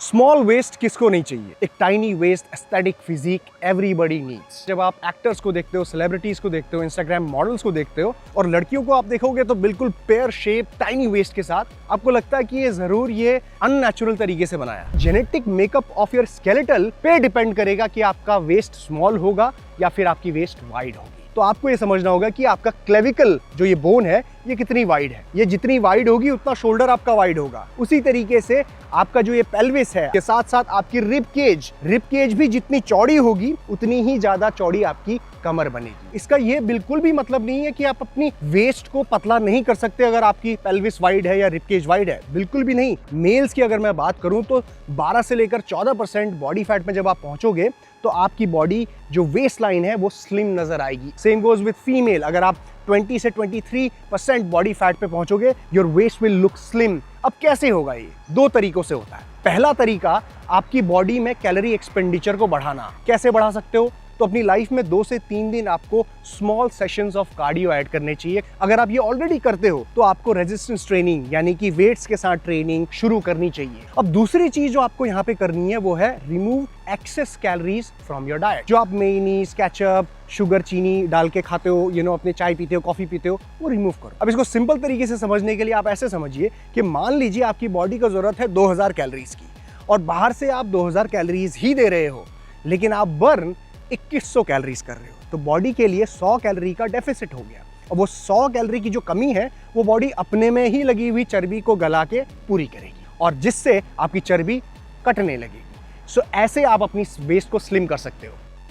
Small waste किसको नहीं चाहिए? एक tiny waist aesthetic physique everybody needs. जब आप एक्टर्स को देखते हो, सेलिब्रिटीज को देखते हो, इंस्टाग्राम मॉडल्स को देखते हो और लड़कियों को आप देखोगे तो बिल्कुल पेयर शेप टाइनी वेस्ट के साथ, आपको लगता है कि ये जरूर ये अननेचुरल तरीके से बनाया। Genetic makeup of your skeletal पे डिपेंड करेगा कि आपका वेस्ट स्मॉल होगा या फिर आपकी वेस्ट वाइड होगी। तो आपको ये समझना होगा कि आपका क्लेविकल जो ये बोन है ये कितनी वाइड है। ये जितनी वाइड होगी उतना शोल्डर आपका वाइड होगा। उसी तरीके से आपका जो ये पेल्विस है के साथ साथ आपकी रिब केज भी जितनी चौड़ी होगी उतनी ही ज्यादा चौड़ी आपकी कमर बनेगी। इसका ये बिल्कुल भी मतलब नहीं है कि आप अपनी वेस्ट को पतला नहीं कर सकते अगर आपकी पेल्विस वाइड है या रिब केज वाइड है, बिल्कुल भी नहीं। मेल्स की अगर मैं बात करूं तो 12 से लेकर 14% बॉडी फैट में जब आप पहुंचोगे तो आपकी बॉडी जो वेस्ट लाइन है वो स्लिम नजर आएगी। सेम गोज विद फीमेल, अगर आप 20 से 23% बॉडी फैट पे पहुंचोगे your waist will look slim. अब कैसे होगा ये? दो तरीकों से होता है। पहला तरीका, आपकी बॉडी में कैलोरी एक्सपेंडिचर को बढ़ाना। कैसे बढ़ा सकते हो? तो अपनी लाइफ में 2 से 3 दिन आपको small sessions of cardio add करने चाहिए। अगर आप ये ऑलरेडी करते हो तो आपको रेजिस्टेंस ट्रेनिंग यानी कि वेट्स के साथ ट्रेनिंग शुरू करनी चाहिए। अब दूसरी चीज जो आपको यहाँ पे करनी है वो है remove excess calories from your diet. जो आप मेयोनीज, केचप, शुगर, चीनी डाल के खाते हो, अपने चाय पीते हो, कॉफी पीते हो, वो रिमूव करो। अब इसको सिंपल तरीके से समझने के लिए आप ऐसे समझिए कि मान लीजिए आपकी बॉडी को जरूरत है 2000 कैलोरीज की और बाहर से आप 2000 कैलोरीज ही दे रहे हो, लेकिन आप बर्न 2100 कैलोरीज कर रहे हो, तो बॉडी के लिए 100 कैलोरी का डेफिसिट हो गया। और वो 100 कैलोरी की जो कमी है वो बॉडी अपने में ही लगी हुई चर्बी को गला के पूरी करेगी और जिससे आपकी चर्बी कटने लगेगी। सो ऐसे आप अपनी वेस्ट को स्लिम कर सकते हो।